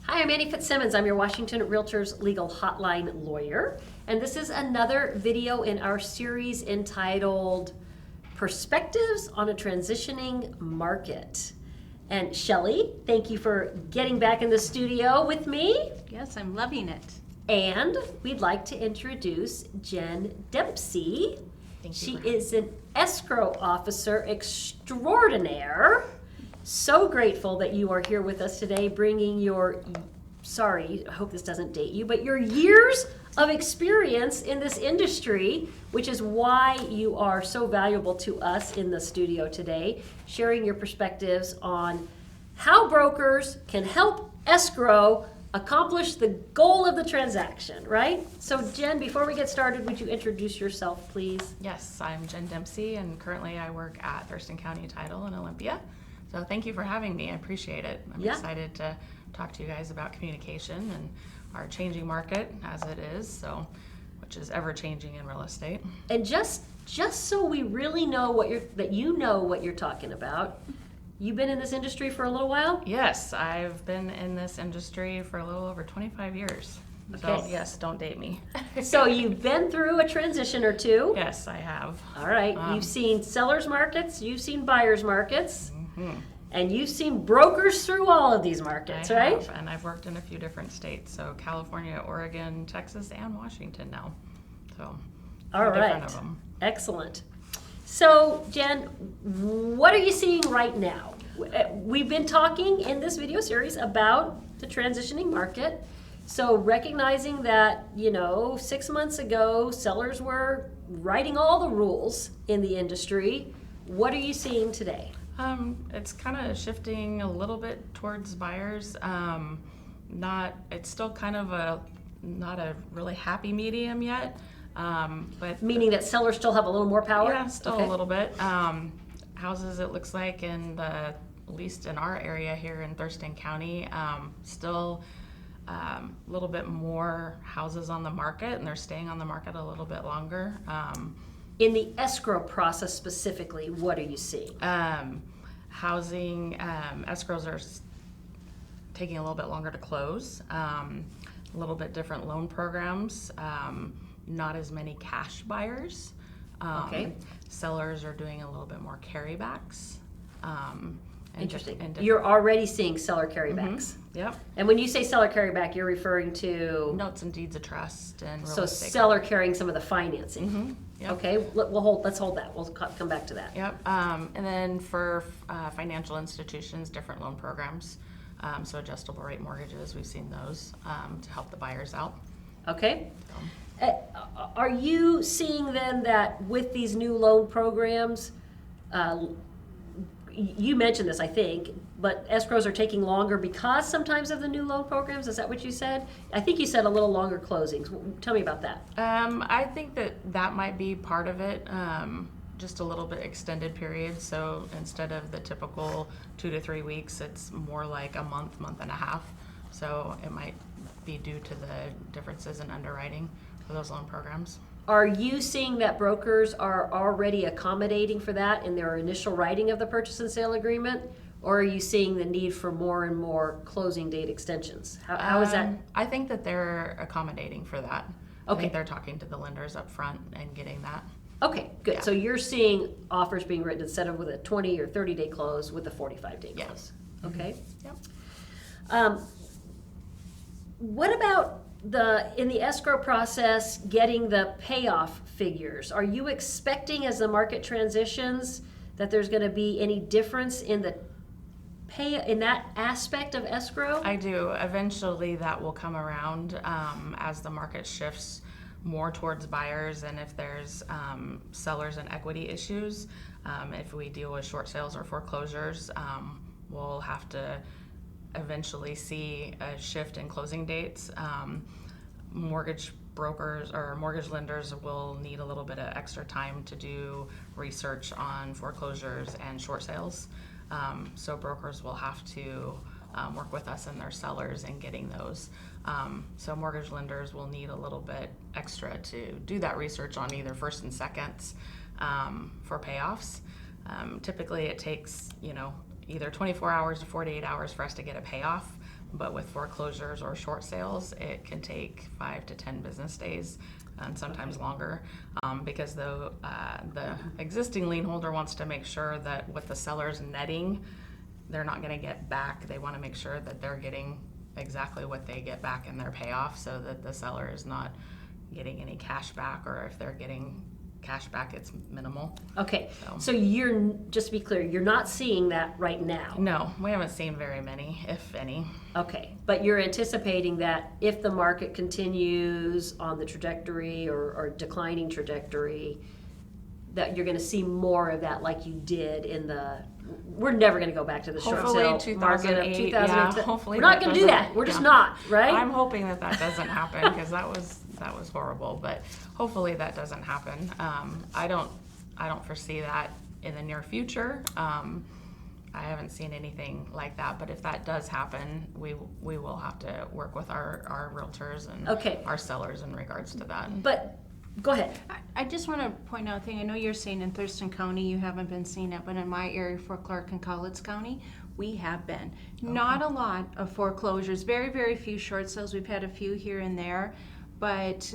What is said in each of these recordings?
Hi, I'm Annie Fitzsimmons. I'm your Washington REALTORS legal hotline lawyer. And this is another video in our series entitled Perspectives on a Transitioning Market. And Shelley, thank you for getting back in the studio with me. Yes, I'm loving it. And we'd like to introduce Jen Dempsey. She is an escrow officer extraordinaire. So grateful that you are here with us today, bringing your, sorry, I hope this doesn't date you, but your years of experience in this industry, which is why you are so valuable to us in the studio today, sharing your perspectives on how brokers can help escrow accomplish the goal of the transaction, right? So Jen, before we get started, would you introduce yourself, please? Yes, I'm Jen Dempsey, and currently I work at Thurston County Title in Olympia. So thank you for having me. I appreciate it. I'm excited to talk to you guys about communication and our changing market as it is, so which is ever changing in real estate. And just so we really know what you're talking about. You've been in this industry for a little while? Yes, I've been in this industry for a little over 25 years. Okay. So yes, don't date me. So you've been through a transition or two. Yes, I have. All right. You've seen sellers markets, you've seen buyers markets, and you've seen brokers through all of these markets, I right? have, and I've worked in a few different states, so California, Oregon, Texas, and Washington now. So All different right. of them. Excellent. So, Jen, what are you seeing right now? We've been talking in this video series about the transitioning market. So recognizing that, 6 months ago, sellers were writing all the rules in the industry. What are you seeing today? It's kind of shifting a little bit towards buyers. It's still kind of not a really happy medium yet. But Meaning that sellers still have a little more power? yeah, still Okay. a little bit. Houses, it looks like, at least in our area here in Thurston County, still a little bit more houses on the market, and they're staying on the market a little bit longer. In the escrow process specifically, what are you seeing? Housing escrows are taking a little bit longer to close. A little bit different loan programs. Not as many cash buyers. Okay. Sellers are doing a little bit more carrybacks. Interesting. You're already seeing seller carrybacks. Yep. And when you say seller carryback, you're referring to Notes and deeds of trust and real so estate. seller carrying some of the financing. Yep. Okay, let's hold that. We'll come back to that. Yep. And then for financial institutions, different loan programs. So adjustable rate mortgages, we've seen those to help the buyers out. Okay. Are you seeing then that with these new loan programs, you mentioned this, I think, but escrows are taking longer because sometimes of the new loan programs? Is that what you said? I think you said a little longer closings. Tell me about that. I think that might be part of it, just a little bit extended period. So instead of the typical 2 to 3 weeks, it's more like a month and a half. So it might be due to the differences in underwriting for those loan programs. Are you seeing that brokers are already accommodating for that in their initial writing of the purchase and sale agreement? Or are you seeing the need for more and more closing date extensions? How is that? I think that they're accommodating for that. I Okay. think they're talking to the lenders up front and getting that. Okay, good. Yeah. So you're seeing offers being written instead of with a 20 or 30-day close with a 45-day Yeah. close. Okay. Yep. What about in the escrow process getting the payoff figures? Are you expecting as the market transitions that there's going to be any difference in the in that aspect of escrow? I do. Eventually that will come around as the market shifts more towards buyers, and if there's sellers and equity issues, if we deal with short sales or foreclosures, we'll have to eventually see a shift in closing dates. Mortgage brokers or mortgage lenders will need a little bit of extra time to do research on foreclosures and short sales. So brokers will have to work with us and their sellers in getting those. So mortgage lenders will need a little bit extra to do that research on either first and seconds for payoffs. Typically it takes, either 24 hours to 48 hours for us to get a payoff, but with foreclosures or short sales, it can take 5 to 10 business days and sometimes longer, because the existing lien holder wants to make sure that what the seller's netting, they're not going to get back. They want to make sure that they're getting exactly what they get back in their payoff, so that the seller is not getting any cash back, or if they're getting cash back, it's minimal. Okay, so you're, just to be clear, you're not seeing that right now? No, we haven't seen very many, if any. Okay, but you're anticipating that if the market continues on the trajectory or declining trajectory, that you're going to see more of that like you did in the, we're never going to go back to the short Hopefully sale market of 2008, 2008. yeah, hopefully we're not that going to do that. doesn't- We're just yeah. not, right? I'm hoping that doesn't happen, because that was horrible, but hopefully that doesn't happen. I don't foresee that in the near future. I haven't seen anything like that, but if that does happen, we will have to work with our realtors and our sellers in regards to that. But go ahead. I just want to point out a thing. I know you're saying in Thurston County you haven't been seeing it, but in my area for Clark and Collins County, we have been. Not a lot of foreclosures, very, very few short sales. We've had a few here and there, but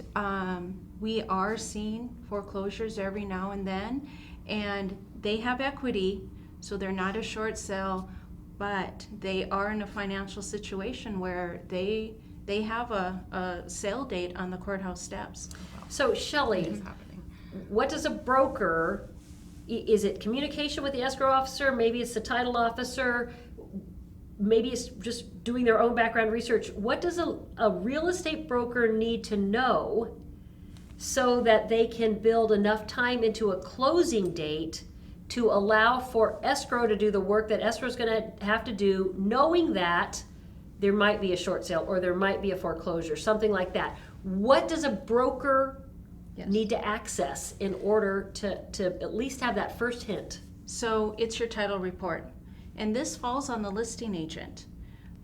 we are seeing foreclosures every now and then, and they have equity, so they're not a short sale, but they are in a financial situation where they have a sale date on the courthouse steps. So Shelley, what does a broker, is it communication with the escrow officer? Maybe it's the title officer. Maybe it's just doing their own background research. What does a real estate broker need to know so that they can build enough time into a closing date to allow for escrow to do the work that escrow is going to have to do, knowing that there might be a short sale or there might be a foreclosure, something like that? What does a broker need to access in order to at least have that first hint? So it's your title report, and this falls on the listing agent.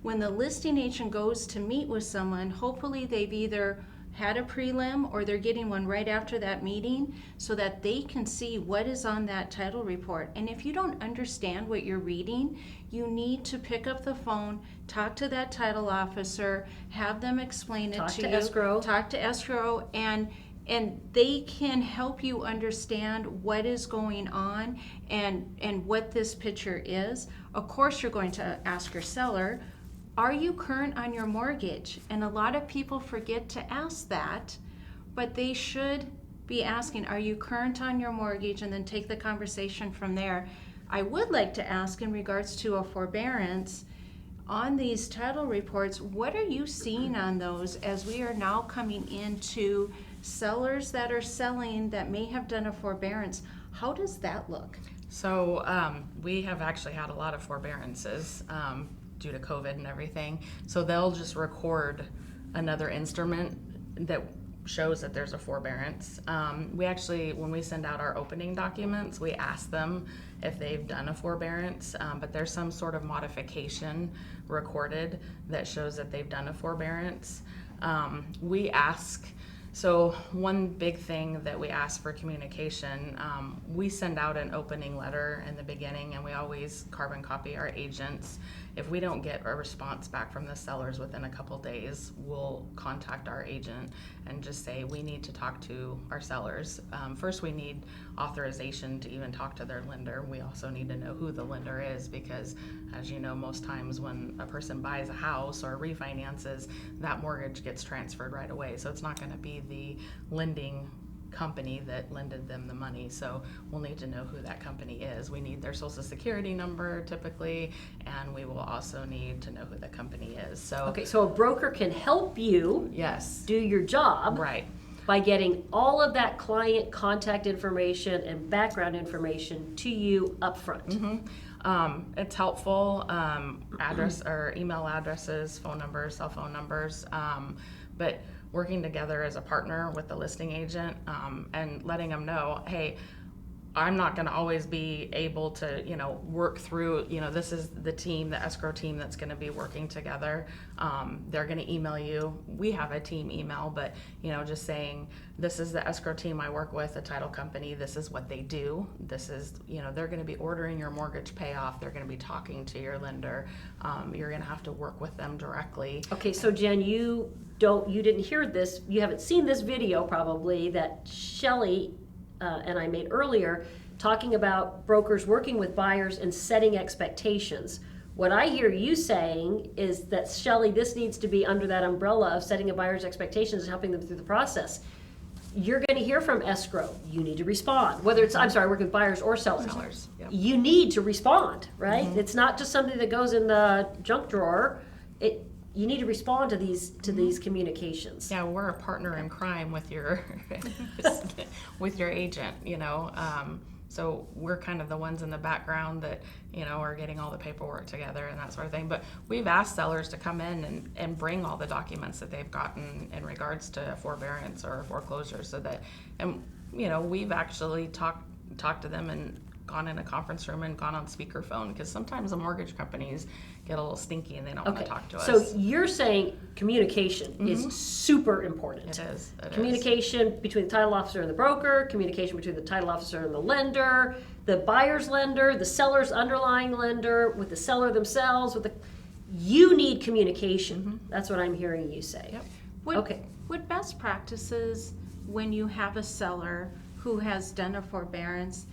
When the listing agent goes to meet with someone, hopefully they've either had a prelim or they're getting one right after that meeting, so that they can see what is on that title report. And if you don't understand what you're reading, you need to pick up the phone, talk to that title officer, have them explain it to you. Talk to escrow, and they can help you understand what is going on and what this picture is. Of course, you're going to ask your seller, are you current on your mortgage? And a lot of people forget to ask that, but they should be asking, are you current on your mortgage? And then take the conversation from there. I would like to ask, in regards to a forbearance, on these title reports, what are you seeing on those as we are now coming into sellers that are selling that may have done a forbearance? How does that look? So we have actually had a lot of forbearances due to COVID and everything. So they'll just record another instrument that shows that there's a forbearance. We actually, when we send out our opening documents, we ask them if they've done a forbearance, but there's some sort of modification recorded that shows that they've done a forbearance. We ask, so one big thing that we ask for communication, we send out an opening letter in the beginning, and we always carbon copy our agents. If we don't get a response back from the sellers within a couple days, we'll contact our agent and just say we need to talk to our sellers. First, we need authorization to even talk to their lender. We also need to know who the lender is, because as you know, most times when a person buys a house or refinances, that mortgage gets transferred right away. So it's not going to be the lending company that lended them the money, so we'll need to know who that company is. We need their social security number typically, and we will also need to know who the company is. So Okay, so a broker can help you do your job by getting all of that client contact information and background information to you up front. It's helpful, address or email addresses, phone numbers, cell phone numbers, but working together as a partner with the listing agent and letting them know, hey, I'm not going to always be able to, work through, this is the team, the escrow team that's going to be working together. They're going to email you. We have a team email, but, just saying, this is the escrow team I work with, a title company. This is what they do. This is, they're going to be ordering your mortgage payoff. They're going to be talking to your lender. You're going to have to work with them directly. Okay, so Jen, you didn't hear this, you haven't seen this video probably that Shelley and I made earlier, talking about brokers working with buyers and setting expectations. What I hear you saying is that, Shelley, this needs to be under that umbrella of setting a buyer's expectations and helping them through the process. You're going to hear from escrow. You need to respond. Whether it's, working with buyers or sellers. Yep. You need to respond, right? Mm-hmm. It's not just something that goes in the junk drawer. You need to respond to these communications. Yeah, we're a partner in crime with your with your agent, so we're kind of the ones in the background that, are getting all the paperwork together and that sort of thing. But we've asked sellers to come in and bring all the documents that they've gotten in regards to forbearance or foreclosure, so that, and we've actually talked to them and gone in a conference room and gone on speakerphone, because sometimes the mortgage companies get a little stinky and they don't want to talk to us. So you're saying communication is super important. It is. Communication between the title officer and the broker, communication between the title officer and the lender, the buyer's lender, the seller's underlying lender, with the seller themselves, you need communication. That's what I'm hearing you say. Yep. Would best practices, when you have a seller who has done a forbearance,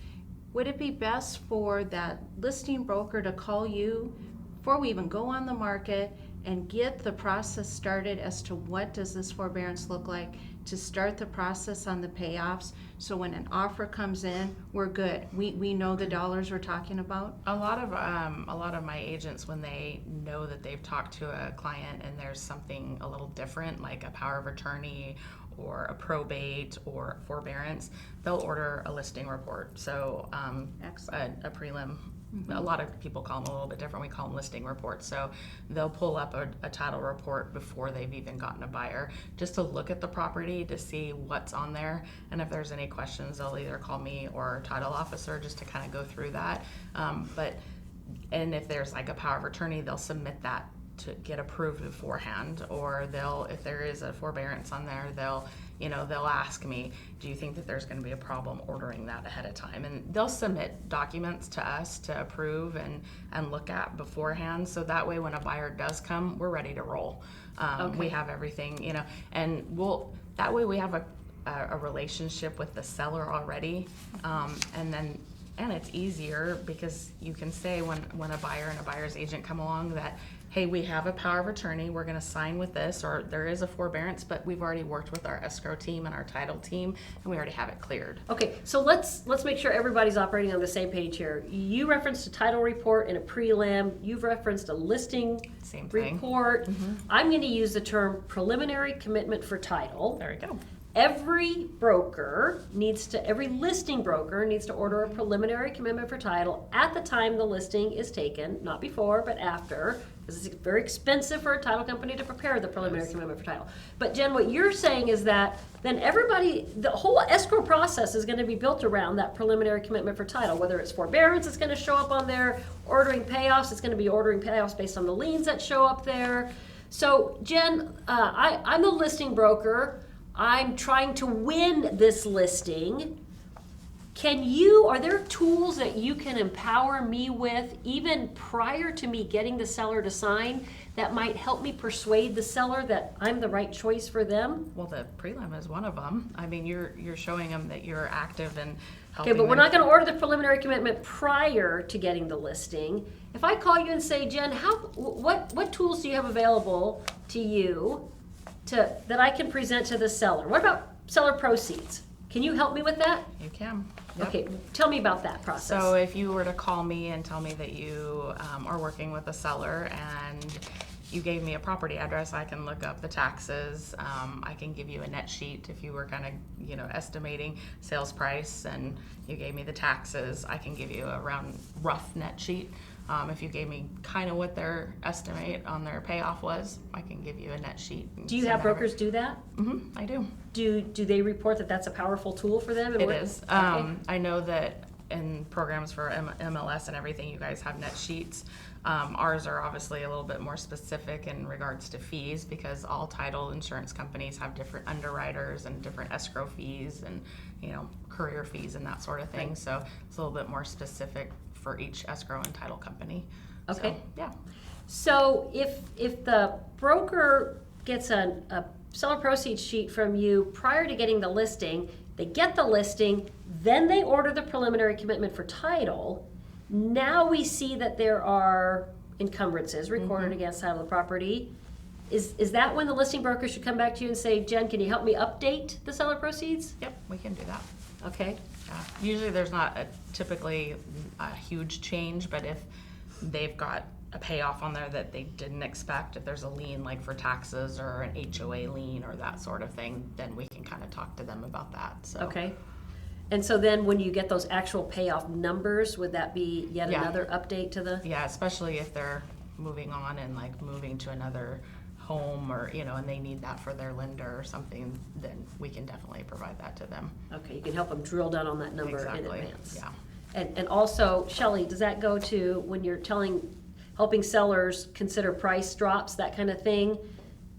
would it be best for that listing broker to call you before we even go on the market and get the process started as to what does this forbearance look like, to start the process on the payoffs, so when an offer comes in, we're good. We know the dollars we're talking about? A lot of my agents, when they know that they've talked to a client and there's something a little different, like a power of attorney or a probate or forbearance, they'll order a listing report. So a prelim. A lot of people call them a little bit different. We call them listing reports. So they'll pull up a title report before they've even gotten a buyer, just to look at the property to see what's on there. And if there's any questions, they'll either call me or our title officer just to kind of go through that. And if there's like a power of attorney, they'll submit that to get approved beforehand, or if there is a forbearance on there, they'll ask me, do you think that there's going to be a problem ordering that ahead of time? And they'll submit documents to us to approve and look at beforehand, so that way when a buyer does come, we're ready to roll. We have everything, and that way we have a relationship with the seller already, and it's easier because you can say when a buyer and a buyer's agent come along that, hey, we have a power of attorney, we're going to sign with this, or there is a forbearance, but we've already worked with our escrow team and our title team, and we already have it cleared. Okay, so let's make sure everybody's operating on the same page here. You referenced a title report and a prelim. You've referenced a listing report. I'm going to use the term preliminary commitment for title. There we go. Every listing broker needs to order a preliminary commitment for title at the time the listing is taken, not before, but after, because it's very expensive for a title company to prepare the preliminary commitment for title. But Jen, what you're saying is that then the whole escrow process is going to be built around that preliminary commitment for title. Whether it's forbearance, it's going to show up on there. Ordering payoffs, it's going to be ordering payoffs based on the liens that show up there. So Jen, I'm a listing broker. I'm trying to win this listing. Are there tools that you can empower me with, even prior to me getting the seller to sign, that might help me persuade the seller that I'm the right choice for them? Well, the prelim is one of them. I mean, you're showing them that you're active and helping. Okay, but we're not going to order the preliminary commitment prior to getting the listing. If I call you and say, Jen, what tools do you have available to you that I can present to the seller? What about seller proceeds? Can you help me with that? You can. Yep. Okay, tell me about that process. So if you were to call me and tell me that you are working with a seller and you gave me a property address, I can look up the taxes. I can give you a net sheet if you were kind of, estimating sales price and you gave me the taxes. I can give you a rough net sheet. If you gave me kind of what their estimate on their payoff was, I can give you a net sheet. Do you have brokers do that? I do. Do they report that that's a powerful tool for them? It is. I know that in programs for MLS and everything, you guys have net sheets. Ours are obviously a little bit more specific in regards to fees because all title insurance companies have different underwriters and different escrow fees and, courier fees and that sort of thing. Right. So it's a little bit more specific for each escrow and title company. Okay. So, yeah. So if the broker gets a seller proceeds sheet from you prior to getting the listing, they get the listing, then they order the preliminary commitment for title. Now we see that there are encumbrances recorded against title of the property. Is that when the listing broker should come back to you and say, Jen, can you help me update the seller proceeds? Yep, we can do that. Okay. Yeah. Usually there's not typically a huge change, but if they've got a payoff on there that they didn't expect, if there's a lien like for taxes or an HOA lien or that sort of thing, then we can kind of talk to them about that. So. Okay. And so then when you get those actual payoff numbers, would that be yet another update to the? Yeah, especially if they're moving on and like moving to another home or, and they need that for their lender or something, then we can definitely provide that to them. Okay, you can help them drill down on that number Exactly. in advance. Yeah. And also, Shelley, does that go to when you're helping sellers consider price drops, that kind of thing?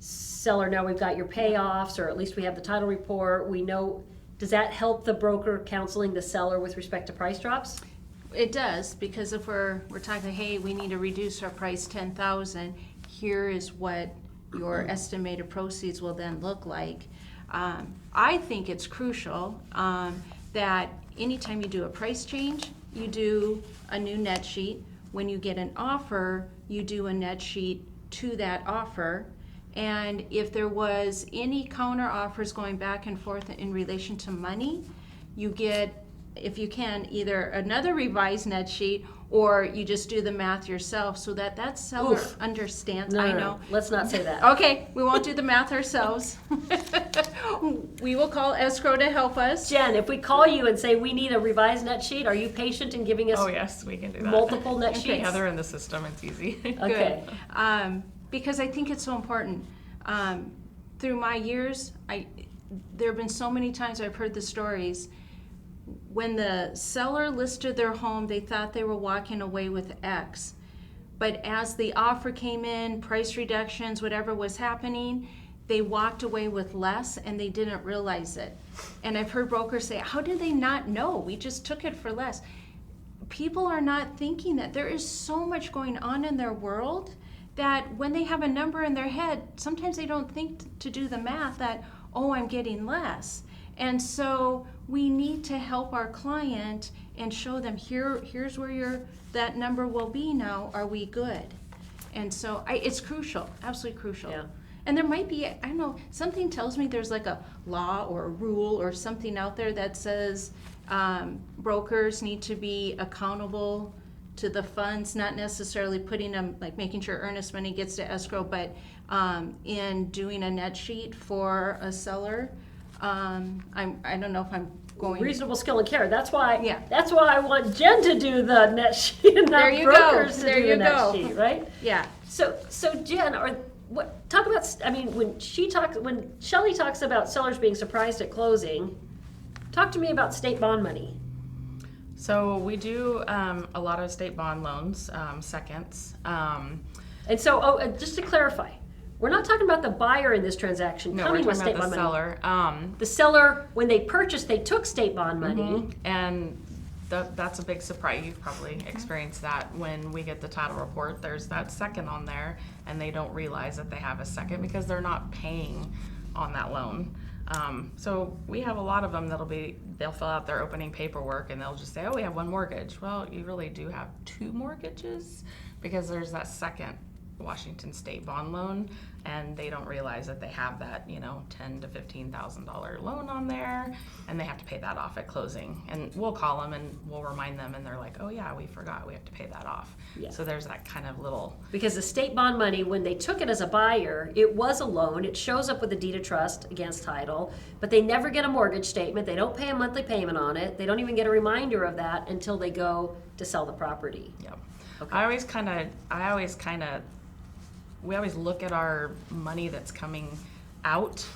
Seller, now we've got your payoffs, or at least we have the title report, we know, does that help the broker counseling the seller with respect to price drops? It does, because if we're talking, hey, we need to reduce our price 10,000, here is what your estimated proceeds will then look like. I think it's crucial that anytime you do a price change, you do a new net sheet. When you get an offer, you do a net sheet to that offer. And if there was any counter offers going back and forth in relation to money, you get, if you can, either another revised net sheet or you just do the math yourself so that seller understands. I know. No. Let's not say that. Okay, we won't do the math ourselves. We will call escrow to help us. Jen, if we call you and say we need a revised net sheet, are you patient in giving us Oh, yes, we can do that. multiple net sheets? Yeah, they're in the system. It's easy. Okay. Because I think it's so important. Through my years, there have been so many times I've heard the stories. When the seller listed their home, they thought they were walking away with X. But as the offer came in, price reductions, whatever was happening, they walked away with less and they didn't realize it. And I've heard brokers say, how did they not know? We just took it for less. People are not thinking that there is so much going on in their world that when they have a number in their head, sometimes they don't think to do the math that, oh, I'm getting less. And so we need to help our client and show them here's where that number will be now. Are we good? And so it's crucial, absolutely crucial. Yeah. And there might be, I don't know, something tells me there's like a law or a rule or something out there that says brokers need to be accountable to the funds, not necessarily putting them, like making sure earnest money gets to escrow, but in doing a net sheet for a seller. I don't know if I'm going. Reasonable skill and care. That's why. Yeah. That's why I want Jen to do the net sheet and not There you brokers go. to There do you the net go. sheet, right? Yeah. So Jen, talk about. I mean, when Shelley talks about sellers being surprised at closing, talk to me about state bond money. So we do a lot of state bond loans, seconds. And so, just to clarify, we're not talking about the buyer in this transaction No, we're coming with talking state about bond the money. seller. The seller, when they purchased, they took state bond money. And that's a big surprise. You've probably experienced that when we get the title report. There's that second on there, and they don't realize that they have a second because they're not paying on that loan. So we have a lot of them they'll fill out their opening paperwork and they'll just say, oh, we have one mortgage. Well, you really do have two mortgages because there's that second Washington state bond loan, and they don't realize that they have that, $10,000 to $15,000 loan on there, and they have to pay that off at closing. And we'll call them and we'll remind them, and they're like, oh yeah, we forgot, we have to pay that off. Yeah. So there's that kind of little. Because the state bond money, when they took it as a buyer, it was a loan. It shows up with a deed of trust against title, but they never get a mortgage statement. They don't pay a monthly payment on it. They don't even get a reminder of that until they go to sell the property. Yep. Okay. We always look at our money that's coming out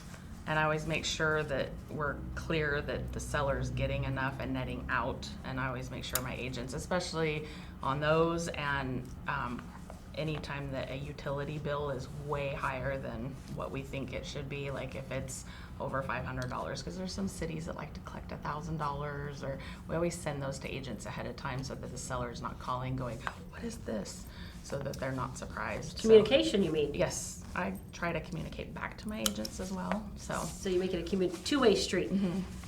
And I always make sure that we're clear that the seller's getting enough and netting out. And I always make sure my agents, especially on those, and anytime that a utility bill is way higher than what we think it should be, like if it's over $500, because there's some cities that like to collect $1,000, or we always send those to agents ahead of time so that the seller's not calling going, what is this? So that they're not surprised. Communication, you mean? Yes, I try to communicate back to my agents as well, So you make it a two-way street.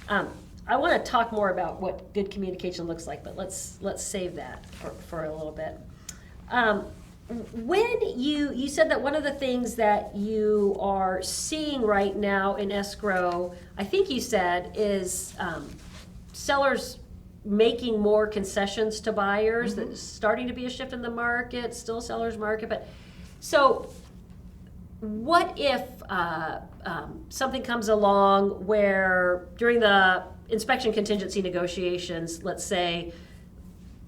I want to talk more about what good communication looks like, but let's save that for a little bit. When you said that one of the things that you are seeing right now in escrow, I think you said, is sellers making more concessions to buyers. That's starting to be a shift in the market, still a seller's market. But so what if something comes along where during the inspection contingency negotiations, let's say,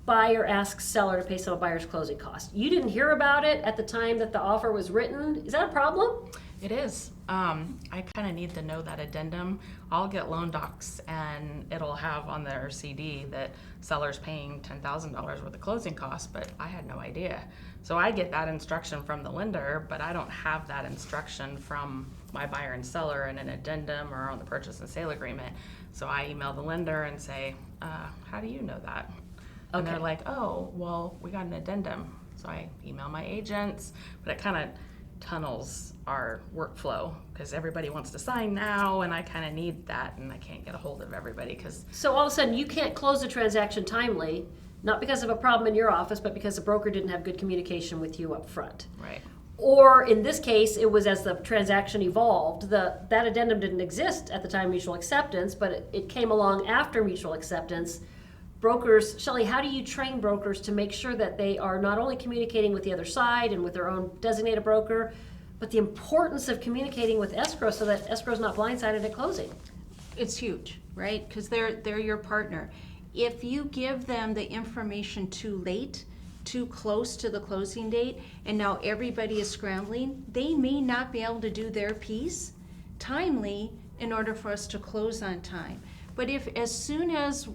buyer asks seller to pay some of buyer's closing costs. You didn't hear about it at the time that the offer was written. Is that a problem? It is. I kind of need to know that addendum. I'll get loan docs and it'll have on their CD that seller's paying $10,000 worth of closing costs, but I had no idea. So I get that instruction from the lender, but I don't have that instruction from my buyer and seller in an addendum or on the purchase and sale agreement. So I email the lender and say, how do you know that? And they're like, oh, well, we got an addendum. So I email my agents, but it kind of tunnels our workflow because everybody wants to sign now, and I kind of need that, and I can't get a hold of everybody because. So all of a sudden, you can't close the transaction timely, not because of a problem in your office, but because the broker didn't have good communication with you up front. Right. Or in this case, it was as the transaction evolved. That addendum didn't exist at the time of mutual acceptance, but it came along after mutual acceptance. Brokers, Shelley, how do you train brokers to make sure that they are not only communicating with the other side and with their own designated broker, but the importance of communicating with escrow so that escrow is not blindsided at closing? It's huge, right? Because they're your partner. If you give them the information too late, too close to the closing date, and now everybody is scrambling, they may not be able to do their piece timely in order for us to close on time. But if as soon as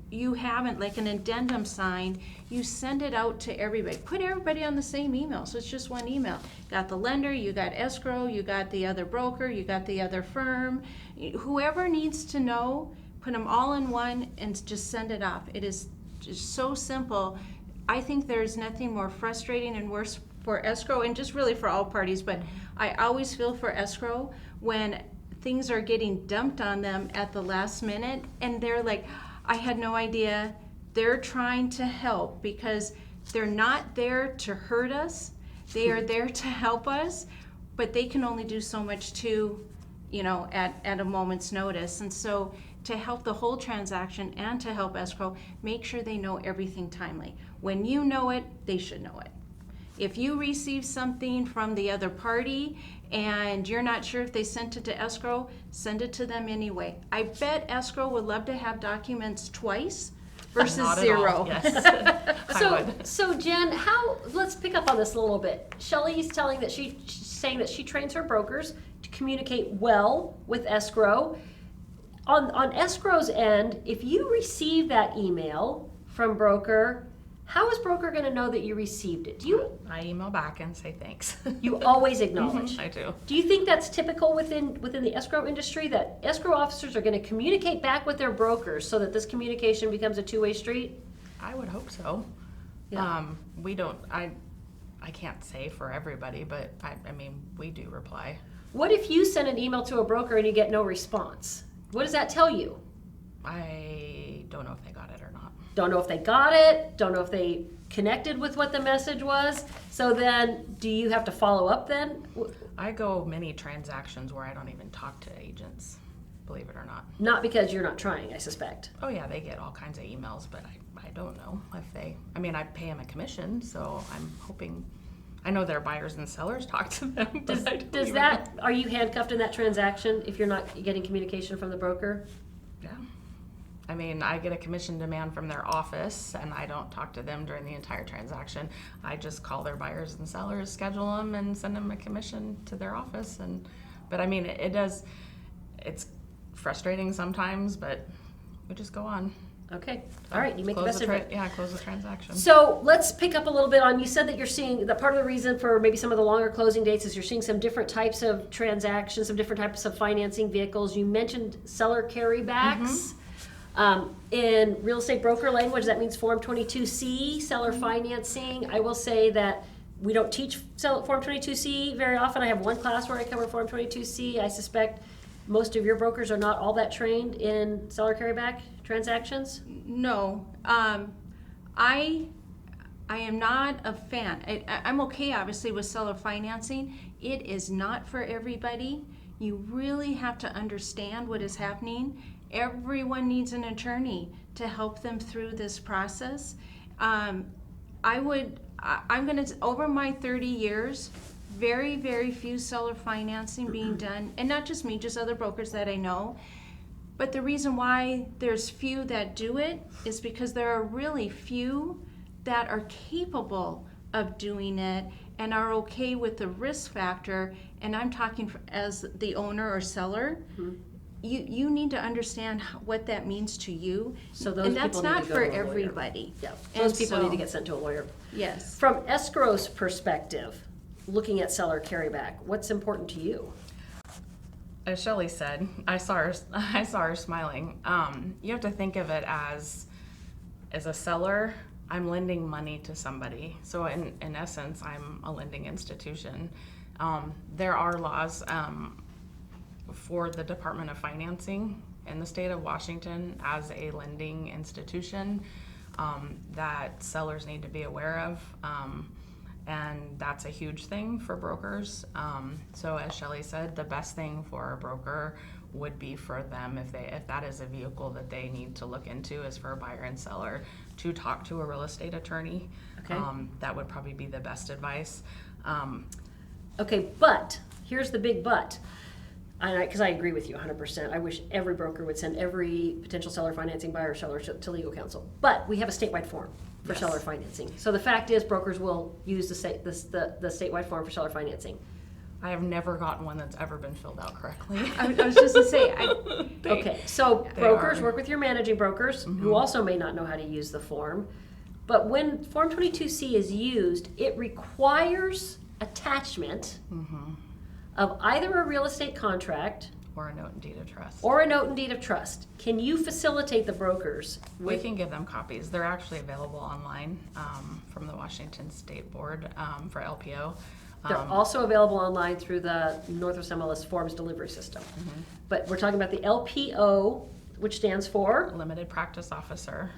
you haven't, like an addendum signed, you send it out to everybody. Put everybody on the same email, so it's just one email. Got the lender, you got escrow, you got the other broker, you got the other firm. Whoever needs to know, put them all in one and just send it off. It is just so simple. I think there's nothing more frustrating and worse for escrow, and just really for all parties, but I always feel for escrow when things are getting dumped on them at the last minute, and they're like, I had no idea. They're trying to help because they're not there to hurt us. They are there to help us, but they can only do so much too, at a moment's notice. And so to help the whole transaction and to help escrow, make sure they know everything timely. When you know it, they should know it. If you receive something from the other party and you're not sure if they sent it to escrow, send it to them anyway. I bet escrow would love to have documents twice versus Not zero. At all. Yes. I would. So Jen, let's pick up on this a little bit. Shelley's she's saying that she trains her brokers to communicate well with escrow. On escrow's end, if you receive that email from broker, how is broker going to know that you received it? I email back and say thanks. You always acknowledge. I do. Do you think that's typical within the escrow industry, that escrow officers are going to communicate back with their brokers so that this communication becomes a two-way street? I would hope so. Yeah. We don't. I can't say for everybody, but I mean we do reply. What if you send an email to a broker and you get no response? What does that tell you? I don't know if they got it or not. Don't know if they got it, don't know if they connected with what the message was. So then, do you have to follow up then? I go many transactions where I don't even talk to agents, believe it or not. Not because you're not trying, I suspect. Oh yeah, they get all kinds of emails, but I don't know if I pay them a commission, so I'm hoping, I know their buyers and sellers talk to them. Are you handcuffed in that transaction if you're not getting communication from the broker? Yeah. I mean, I get a commission demand from their office, and I don't talk to them during the entire transaction. I just call their buyers and sellers, schedule them, and send them a commission to their office. But I mean, it does. It's frustrating sometimes, but we just go on. Okay, all right, you make the Close best of it. close the transaction. So let's pick up a little bit on, you said that you're seeing, that part of the reason for maybe some of the longer closing dates is you're seeing some different types of transactions, some different types of financing vehicles. You mentioned seller carrybacks. In real estate broker language, that means Form 22C, seller financing. I will say that we don't teach Form 22C very often. I have one class where I cover Form 22C. I suspect most of your brokers are not all that trained in seller carryback transactions. No, I am not a fan. I'm okay, obviously, with seller financing. It is not for everybody. You really have to understand what is happening. Everyone needs an attorney to help them through this process. Over my 30 years, very, very few seller financing being done, and not just me, just other brokers that I know. But the reason why there's few that do it is because there are really few that are capable of doing it and are okay with the risk factor. And I'm talking as the owner or seller. You need to understand what that means to you. So those and that's people need not to go for to a lawyer. everybody. Yeah, those And people so- need to get sent to a lawyer. Yes. From Escrow's perspective, looking at seller carryback, what's important to you? As Shelley said, I saw her smiling. You have to think of it as a seller, I'm lending money to somebody. So in essence, I'm a lending institution. There are laws for the Department of Financing in the state of Washington as a lending institution that sellers need to be aware of. And that's a huge thing for brokers. So as Shelley said, the best thing for a broker would be for them, if that is a vehicle that they need to look into, is for a buyer and seller to talk to a real estate attorney. Okay. That would probably be the best advice. Okay, but, here's the big but. Because I agree with you 100%. I wish every broker would send every potential seller financing buyer or seller to legal counsel. But we have a statewide form for Yes. seller financing. So the fact is, brokers will use the statewide form for seller financing. I have never gotten one that's ever been filled out correctly. I was just to say, Okay, so They brokers are. work with your managing brokers who also may not know how to use the form. But when Form 22C is used, it requires attachment of either a real estate contract Or a note and deed of trust. or a note and deed of trust. Can you facilitate the brokers We with, can give them copies. They're actually available online from the Washington State Board for LPO. they're also available online through the Northwest MLS Forms delivery system. But we're talking about the LPO, which stands for? Limited Practice Officer.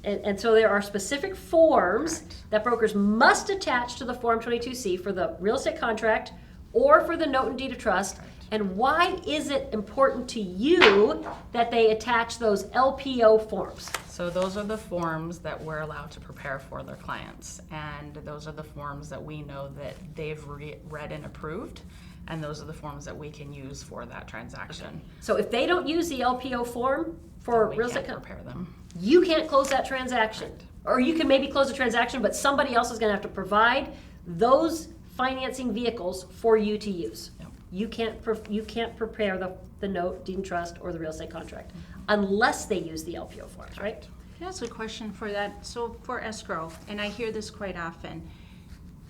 And so there are specific forms Correct. that brokers must attach to the Form 22C for the real estate contract or for the note and deed of trust. Correct. And why is it important to you that they attach those LPO forms? So those are the forms that we're allowed to prepare for their clients. And those are the forms that we know that they've read and approved. And those are the forms that we can use for that transaction. So if they don't use the LPO form for We real can't estate, prepare them. you can't close that transaction. Or you can maybe close the transaction, but somebody else is gonna have to provide those financing vehicles for you to use. Yep. You can't prepare the note, deed and trust, or the real estate contract unless they use the LPO forms, right? Can I ask a question for that? So for escrow, and I hear this quite often.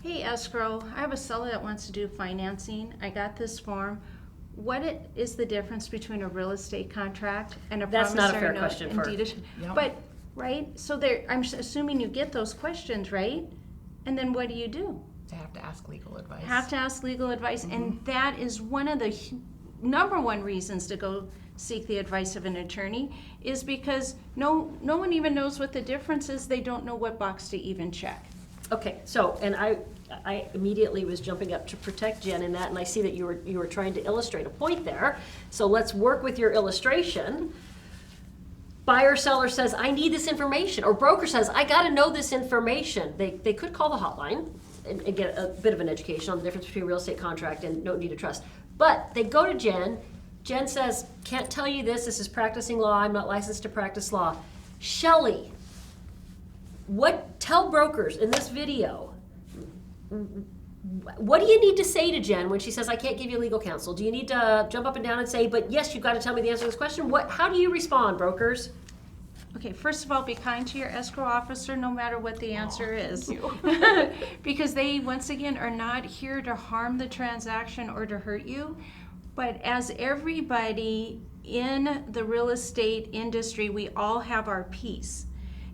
Hey, escrow, I have a seller that wants to do financing. I got this form. What is the difference between a real estate contract and a That's not a promissory fair note question and for- deed of- Yep. But, right, so I'm assuming you get those questions, right? And then what do? They have to ask legal advice. Have to ask legal advice, and that is one of the number one reasons to go seek the advice of an attorney, is because no one even knows what the difference is. They don't know what box to even check. Okay, so, and I immediately was jumping up to protect Jen in that, and I see that you were trying to illustrate a point there. So let's work with your illustration. Buyer seller says, I need this information, or broker says, I gotta know this information. They could call the hotline and get a bit of an education on the difference between real estate contract and note and deed of trust. But they go to Jen. Jen says, can't tell you this is practicing law, I'm not licensed to practice law. Shelley, tell brokers in this video, what do you need to say to Jen when she says, I can't give you legal counsel? Do you need to jump up and down and say, but yes, you've got to tell me the answer to this question? How do you respond, brokers? Okay, first of all, be kind to your escrow officer no matter what the answer is. Because they, once again, are not here to harm the transaction or to hurt you. But as everybody in the real estate industry, we all have our piece.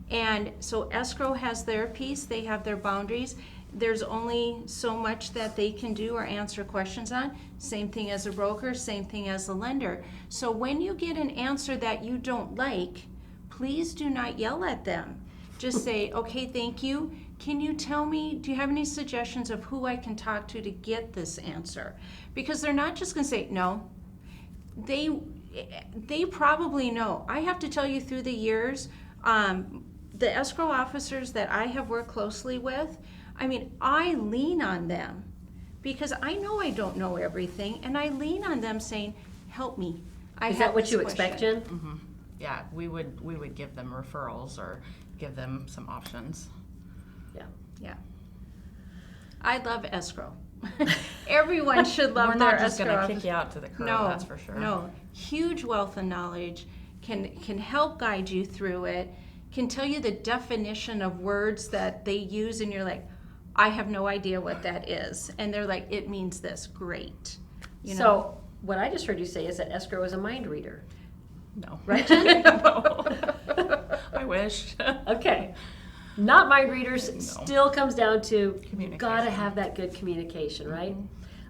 And so escrow has their piece, they have their boundaries. There's only so much that they can do or answer questions on. Same thing as a broker, same thing as a lender. So when you get an answer that you don't like, please do not yell at them. Just say, okay, thank you. Can you tell me, do you have any suggestions of who I can talk to get this answer? Because they're not just gonna say, no. They probably know. I have to tell you, through the years, the escrow officers that I have worked closely with, I mean, I lean on them because I know I don't know everything, and I lean on them saying, help me. Is that what you expect, Jen? Mm-hmm. Yeah, we would give them referrals or give them some options. Yeah. I love escrow. Everyone should love We're their not just escrow. going to kick you out to the curb, No, that's for sure. No, huge wealth of knowledge can help guide you through it, can tell you the definition of words that they use, and you're like, I have no idea what that is. And they're like, it means this. Great. You know? So what I just heard you say is that escrow is a mind reader. No. Right, Jen? No. I wish. Okay. Not mind readers, still comes down to Communication. gotta have that good communication, right?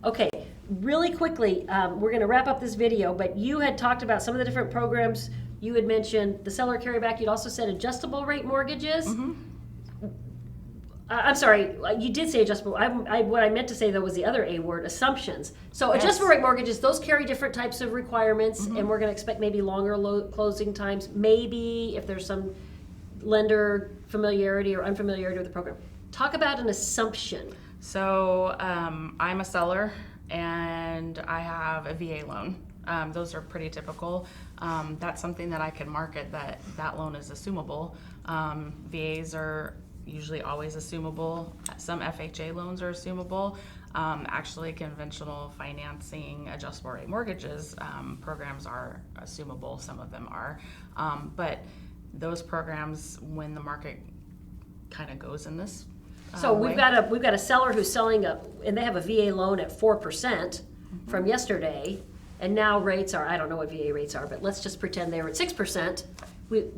Okay, really quickly, we're gonna wrap up this video, but you had talked about some of the different programs. You had mentioned the seller carryback. You'd also said adjustable rate mortgages. I'm sorry, you did say adjustable. What I meant to say, though, was the other A word, assumptions. So adjustable rate mortgages, those carry different types of requirements, and we're gonna expect maybe longer closing times, maybe if there's some lender familiarity or unfamiliarity with the program. Talk about an assumption. So I'm a seller and I have a VA loan. Those are pretty typical. That's something that I can market, that loan is assumable. VAs are usually always assumable. Some FHA loans are assumable. Actually, conventional financing, adjustable rate mortgages programs are assumable. Some of them are. But those programs, when the market kind of goes in this So way. we've got a seller who's selling and they have a VA loan at 4% from yesterday, and now rates are, I don't know what VA rates are, but let's just pretend they were at 6%.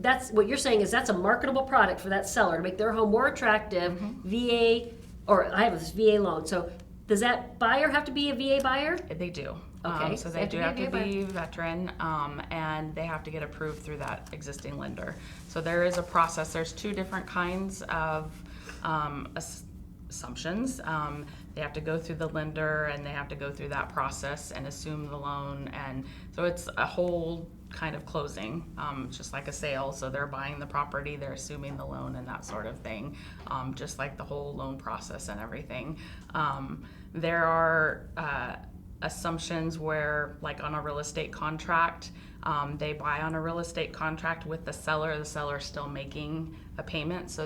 That's what you're saying, is that's a marketable product for that seller to make their home more attractive. VA, or I have this VA loan. So does that buyer have to be a VA buyer? They do. Okay, So so they do have to VA be veteran, and they have to get approved through that existing lender. So there is a process. There's two different kinds of assumptions. They have to go through the lender, and they have to go through that process and assume the loan. And so it's a whole kind of closing, just like a sale. So they're buying the property, they're assuming the loan and that sort of thing, just like the whole loan process and everything. There are assumptions where, like on a real estate contract, they buy on a real estate contract with the seller's still making a payment, so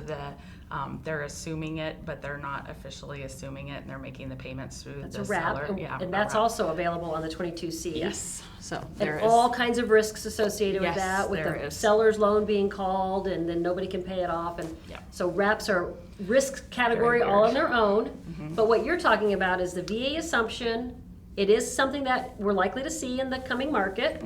they're assuming it, but they're not officially assuming it, and they're making the payments through That's the a wrap, seller. and that's also available on the 22C. Yes. So And there is all kinds of risks associated with Yes, that, with there the is. seller's loan being called, and then nobody can pay it off. And Yep. so wraps are risk category Very all weird. on their own. But what you're talking about is the VA assumption. It is something that we're likely to see in the coming market.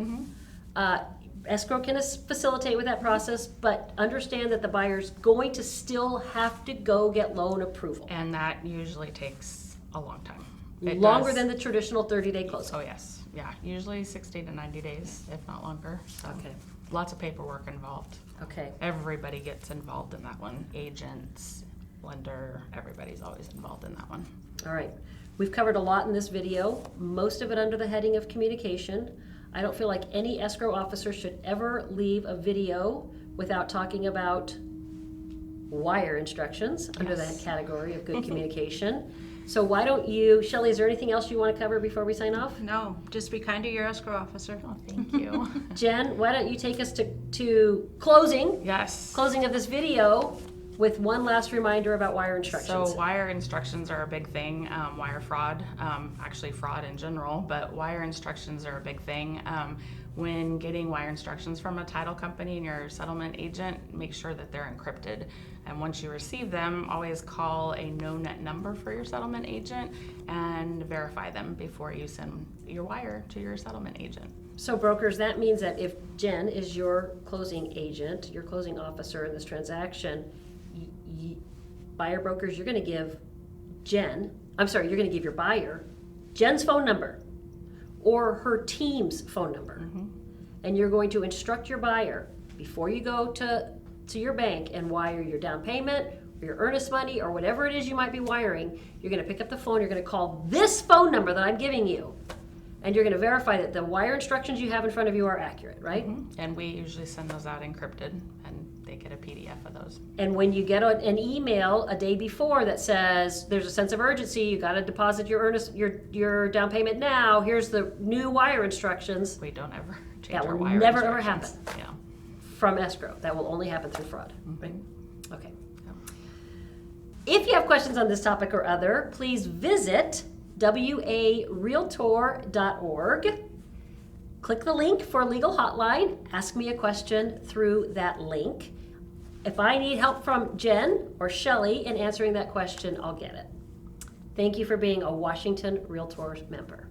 Escrow can facilitate with that process, but understand that the buyer's going to still have to go get loan approval. and that usually takes a long time. It Longer does. than the traditional 30-day closing. Oh yes, yeah, usually 60 to 90 days, if not longer. So Okay. lots of paperwork involved. Okay. Everybody gets involved in that one. Agents, lender, everybody's always involved in that one. All right. We've covered a lot in this video, most of it under the heading of communication. I don't feel like any escrow officer should ever leave a video without talking about wire instructions under that Yes. category of good communication. So why don't you, Shelley, is there anything else you want to cover before we sign off? No, just be kind to your escrow officer. Oh, thank you. Jen, why don't you take us to closing Yes. of this video. with one last reminder about wire instructions. So wire instructions are a big thing, wire fraud, actually fraud in general, but wire instructions are a big thing. When getting wire instructions from a title company and your settlement agent, make sure that they're encrypted. And once you receive them, always call a no-net number for your settlement agent and verify them before you send your wire to your settlement agent. So brokers, that means that if Jen is your closing agent, your closing officer in this transaction, buyer brokers, you're going to give you're going to give your buyer Jen's phone number or her team's phone number. Mm-hmm. And you're going to instruct your buyer before you go to your bank and wire your down payment or your earnest money or whatever it is you might be wiring. You're going to pick up the phone, you're going to call this phone number that I'm giving you, and you're going to verify that the wire instructions you have in front of you are accurate, right? Mm-hmm. And we usually send those out encrypted, and they get a PDF of those. And when you get an email a day before that says there's a sense of urgency, you got to deposit your down payment now, here's the new wire instructions. We don't ever change That our will wire never ever happen. instructions. Yeah. From escrow. That will only happen through fraud. Mm-hmm. Right? Okay. Yep. If you have questions on this topic or other, please visit warealtor.org. Click the link for Legal Hotline. Ask me a question through that link. If I need help from Jen or Shelley in answering that question, I'll get it. Thank you for being a Washington REALTORS member.